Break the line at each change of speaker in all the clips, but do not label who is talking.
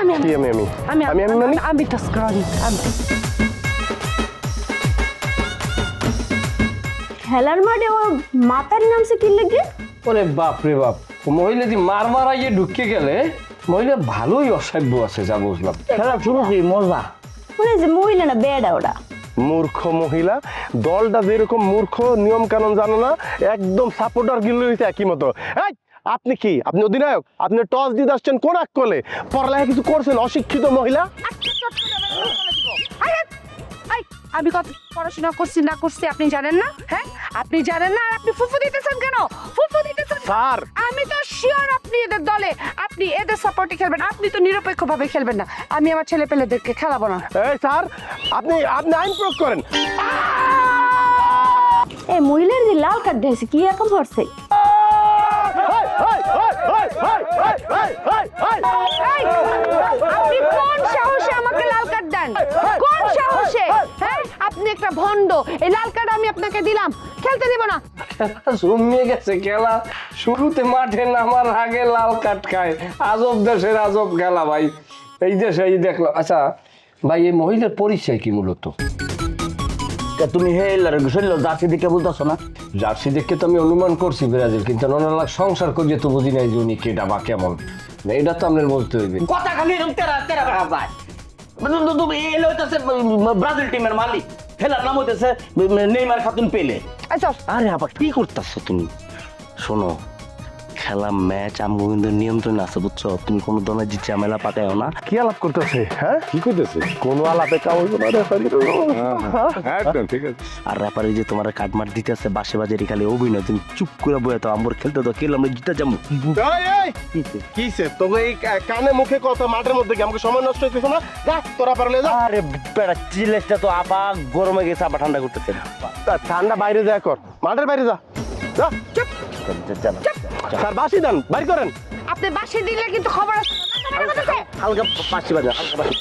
আমি
কি আমি আমি
আমি
আমি আমি মানে
আমি টাচ করি আমি
খেলার মাঠে ও মাতারি নামছে কি লাগে?
ওরে বাপ রে বাপ, মহিলা যে মার আইয়ে ঢুকে গেলে মহিলা ভালোই অসভ্য আছে যা বুঝলাম।
খেলা শুরু কি মজা।
মনে যে মহিলা না বেডা ওটা।
মূর্খ মহিলা, দলটা যেরকম মূর্খ, নিয়ম কানুন জানো না, একদম সাপোর্টার গিলে হইছে একই মতো। এই আপনি কি, আপনি অধিনায়ক, আপনি টস দিতে আসছেন কোন আকলে? পড়ালেখা কিছু করছেন? অশিক্ষিত মহিলা।
আমি কত পড়াশোনা করছি না করছি আপনি জানেন না? হ্যাঁ আপনি জানেন না আর আপনি ফুফু দিতেছেন কেন? ফুফু দিতেছেন
স্যার,
আমি তো শিওর আপনি এদের দলে, আপনি এদের সাপোর্টে খেলবেন, আপনি তো নিরপেক্ষভাবে খেলবেন না। আমি আমার ছেলে পেলেদেরকে খেলাবো না।
এই স্যার, আপনি আপনি আইন প্রয়োগ করেন।
এই মহিলার যে লাল কার্ড দিয়েছে কি এরকম করছে?
আপনি কোন সাহসে আমাকে লাল কার্ড দেন? কোন সাহসে? হ্যাঁ আপনি একটা ভন্ড। এই লাল কার্ড আমি আপনাকে দিলাম, খেলতে দিব না।
জমিয়ে গেছে খেলা, শুরুতে মাঠে নামার আগে লাল কার্ড খায়। আজব দেশের আজব খেলা ভাই, এই দেশে এই দেখলাম। আচ্ছা ভাই, এই মহিলার পরিচয় কি মূলত?
তুমি হেলার শরীর জার্সি দিকে বলতেছো না?
জার্সি দেখে তো আমি অনুমান করছি ব্রাজিল, কিন্তু ওনারা সংসার করিয়ে তো বুঝি নাই যে উনি কেটা বা কেমন। এটা তো আপনার বলতে হইবে।
কথা খালি এরকম তেরা তেরা রাখা যায়। তুমি এলো হইতেছে ব্রাজিল টিমের মালিক, খেলার নাম হইতেছে নেইমার খাতুন পেলে।
আচ্ছা
আরে আবার কি করতেছো তুমি? শোনো, খেলা ম্যাচ আমগো কিন্তু নিয়ন্ত্রণ আছে, বুঝছো? তুমি কোনো ধরনের যে ঝামেলা পাকায়ও না।
কি আলাপ করতেছে? হ্যাঁ,
কি করতেছে?
কোনো আলাপে কাউকে না রেফারি।
একদম ঠিক আছে।
আর রেফারি যে তোমার কাটমার দিতেছে বাসে বাজারে খালি অভিনয়, তুমি চুপ করে বয়ে তো আমার খেলতে তো খেলে আমরা জিতে যাবো।
কিসে তবে এই কানে মুখে কথা, মাঠের মধ্যে কি আমাকে সময় নষ্ট হইতেছে না? যা তোরা পারলে যা।
আরে বেটা, চিলেসটা তো আপা গরমে গেছে, আবার ঠান্ডা করতেছে।
ঠান্ডা বাইরে যা কর, মাঠের বাইরে যা। যা স্যার, বাসি দেন, বাইর করেন।
আপনি বাসে দিলে কিন্তু খবর আছে।
হালকা পাঁচটি বাজে, হালকা পাঁচটি।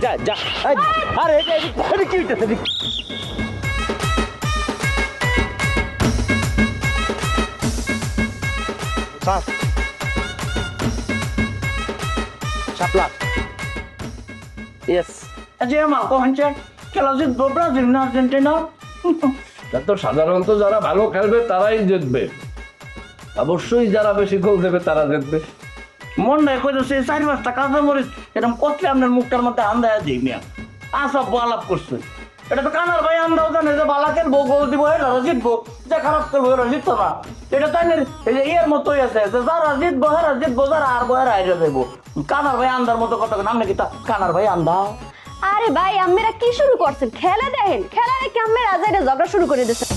যা যা। আরে এটা কি হইতেছে?
স্যার, শাপলা।
ইয়েস। আচ্ছা মা কোন চাই খেলা জিতবো ব্রাজিল না আর্জেন্টিনা?
তো সাধারণত যারা ভালো খেলবে তারাই জিতবে, অবশ্যই যারা বেশি গোল দেবে তারা জিতবে।
মন নাই কইতেছে 4-5টা কাঁচা মরিচ এরকম কতলে আপনার মুখটার মধ্যে আন্দায় দিই মিয়া। আসব আলাপ করছে, এটা তো কানার ভাই আমরাও জানি যে বালা খেলবো, গোল দিব, এরা জিতবো, যে খারাপ খেলবো এরা জিততো না। এটা তাই এই যে ইয়ের মতোই আছে যে যারা জিতবো হেরা জিতবো, যারা হারবো হেরা হাইরে যাবো। কানার ভাই আন্দার মতো কথা নাম নাকি তা কানার ভাই আন্দা।
আরে ভাই আম্মেরা কি শুরু করছেন? খেলা দেখেন, খেলা দেখে আম্মেরা আজ এটা ঝগড়া শুরু করে দিয়েছে।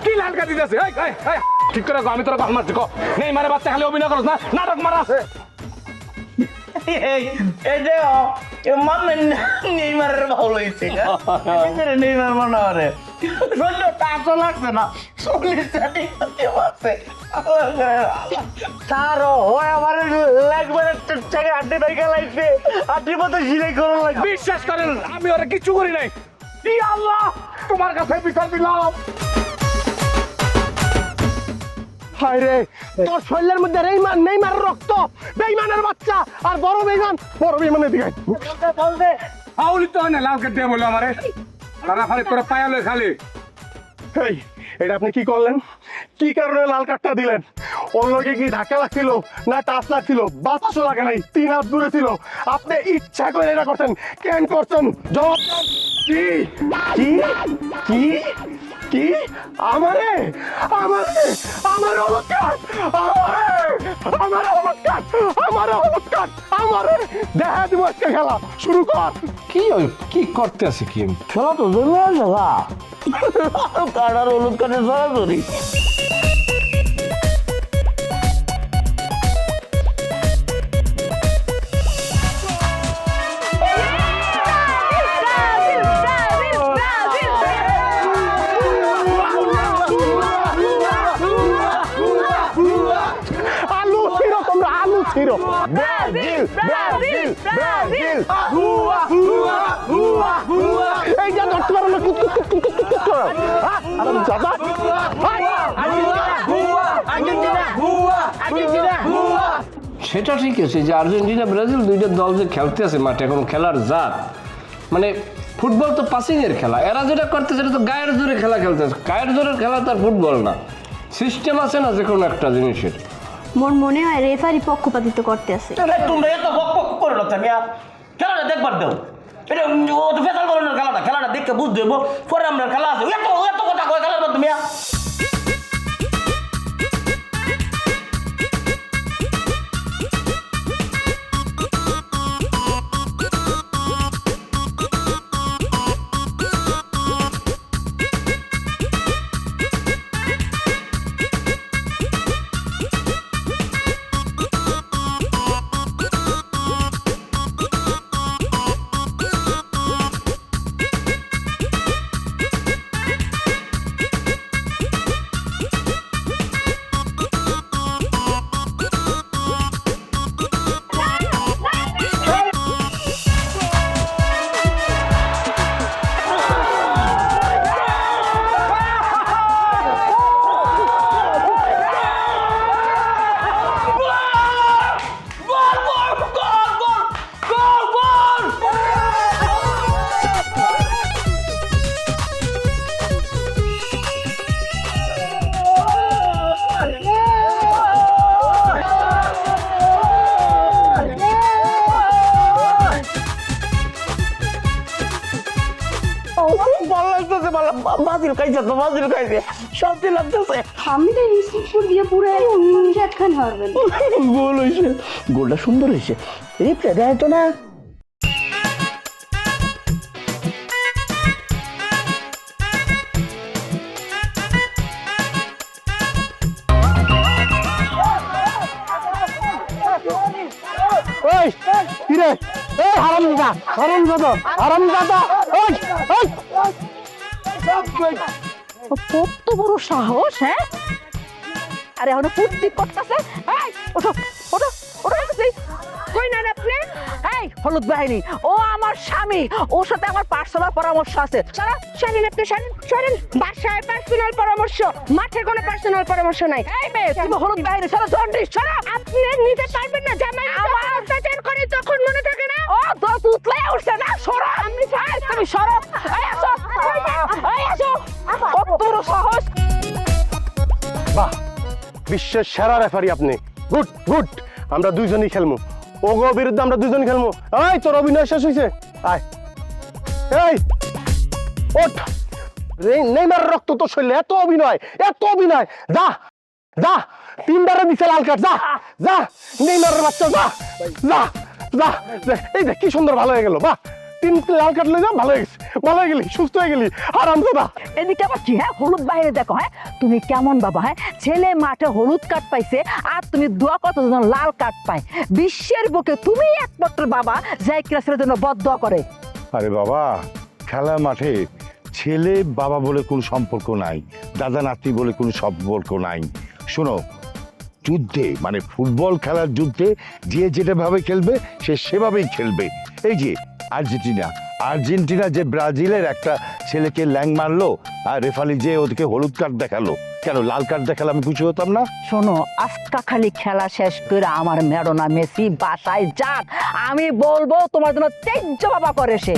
কি লাল কাটি দিতেছে? ঠিক করে আমি তোরা কল মারছি, নেই মারে বাচ্চা খালি অভিনয় করছ না, নাটক মারা আছে।
এই যে মামেন নেইমারের ভালো হয়েছে, নেইমার মনে হয় শরীরটা আসো লাগছে না, স্যার হয় আমার লাগবে আড্ডি নাই গেলাইছে, আড্ডির মতো সিলাই করা লাগবে।
বিশ্বাস করেন আমি ওরা কিছু করি নাই। ই আল্লাহ, তোমার কাছে বিচার দিলাম।
হায় রে, তোর শরীরের মধ্যে নেইমার রক্ত, বেঈমানের বাচ্চা। আর বড় বেঈমানের দিকে
আউলি তো হয় না, লাল কাট দিয়ে বললো আমারে তারা খালি তোরা পায়ালে খালি।
এটা আপনি কি করলেন? কি কারণে লাল কার্ডটা দিলেন? ওর লগে কি ধাক্কা লাগছিল না টাচ লাগছিল? বাতাসও লাগে নাই, 3 হাত দূরে ছিল। আপনি ইচ্ছা করে এটা করছেন, কেন করছেন? জবাব দেন। কি কি কি কি আমারে আমারে আমার হলুদ কার্ড, আমার হলুদ কার্ড, আমার হলুদ কার্ড, আমারে দেখা দিব আজকে খেলা শুরু কর।
কি করতে আছে কি?
খেলা তো জমে আছে গা কাটার হলুদ কাটে সরাসরি
আলু ছিল, তোমরা আলু ছিল। ব্রাজিল ব্রাজিল ব্রাজিল, এই যে ধরতে পারো না, কুত কুত কুত কুত কুত কুত করো। আরে দাদা
সেটা ঠিক আছে যে আর্জেন্টিনা ব্রাজিল দুইটা দল যে খেলতে আছে মাঠে, এখন খেলার জাত মানে ফুটবল তো পাসিং এর খেলা, এরা যেটা করতে সেটা তো গায়ের জোরে খেলা খেলতেছে। গায়ের জোরের খেলা তো আর ফুটবল না, সিস্টেম আছে না যে কোনো একটা জিনিসের।
মোর মনে হয় রেফারি পক্ষপাতিত্ব করতে আছে।
তোমরা এত বক বক করে না খেলাটা দেখবার দেও। এটা ও তো ফেসাল করেন খেলাটা দেখে বুঝতে দেবো পরে আমরা খেলা আছে এত এত কথা কয় খেলার মাধ্যমে। বাজিল খাইছে তো বাজিল খাইছে সত্যি লাগতেছে।
আমি তো ইনস্টিটিউট দিয়ে পুরো একখান হারবেন।
গোল হয়েছে, গোলটা সুন্দর হয়েছে। রিপ্লে দেয় তো না।
ওই কি রে? এই হারামজাদা হারামজাদা হারামজাদা, ওই ওই
কত বড় সাহস! হ্যাঁ, আরে এখন ফুর্তি করতেছে। এই ওঠো ওঠো ওঠো, কই না আপনি? এই হলুদ বাহিনী, ও আমার স্বামী, ওর সাথে আমার পার্সোনাল পরামর্শ আছে।
শোনেন আপনি শোনেন, বাসায় পার্সোনাল পরামর্শ, মাঠে কোনো পার্সোনাল পরামর্শ নাই।
এই মেয়ে, তুমি হলুদ বাহিনী ছাড়া জন্ডিস ছাড়া
আপনি নিতে পারবেন না, জামাই আমার অত্যাচার করে তখন মনে থাকে না?
ও দোষ উতলে উঠছে না, সরো। আমি তুমি সরো। এই আসো, এই আসো, কত বড় সাহস!
বাহ, বিশ্বের সেরা রেফারি আপনি। গুড গুড, আমরা দুইজনই খেলবো, ওগো বিরুদ্ধে আমরা দুইজন খেলবো। এই তোর অভিনয় শেষ হয়েছে, আয়। এই ওঠ, নেইমার রক্ত তো শরীরে, এত অভিনয় এত অভিনয়। যা যা, 3বারে দিছে লাল কার্ড, যা যা নেইমারের বাচ্চা, যা যা যা। এই দেখ কি সুন্দর, ভালো হয়ে গেল। বাহ, 3 লাল কার্ড লয়ে যা, ভালো হয়ে গেছে, ভালো হয়ে গেলি, সুস্থ হয়ে গেলি। হারামজাদা,
এদিকে আবার কি? হ্যাঁ, হলুদ বাহিনী দেখো। হ্যাঁ, তুমি কেমন বাবা? হ্যাঁ, ছেলে মাঠে হলুদ কার্ড পাইছে আর তুমি দোয়া কতজন লাল কার্ড পায়। বিশ্বের বুকে তুমি একমাত্র বাবা যাই ক্লাসের জন্য বদদোয়া করে।
আরে বাবা, খেলা মাঠে ছেলে বাবা বলে কোনো সম্পর্ক নাই, দাদা নাতি বলে কোনো সম্পর্ক নাই। শোনো, যুদ্ধে মানে ফুটবল খেলার যুদ্ধে যে যেটাভাবে খেলবে সে সেভাবেই খেলবে। এই যে আর্জেন্টিনা যে ব্রাজিলের একটা ছেলেকে ল্যাং মারলো আর রেফারি যে ওদেরকে হলুদ কার্ড দেখালো, কেন লাল কার্ড দেখালে আমি খুশি হতাম না?
শোনো, আজকা খালি খেলা শেষ করে আমার ম্যাডোনা মেসি বাসায় যাক, আমি বলবো তোমার জন্য তেজ্য বাবা করে সে।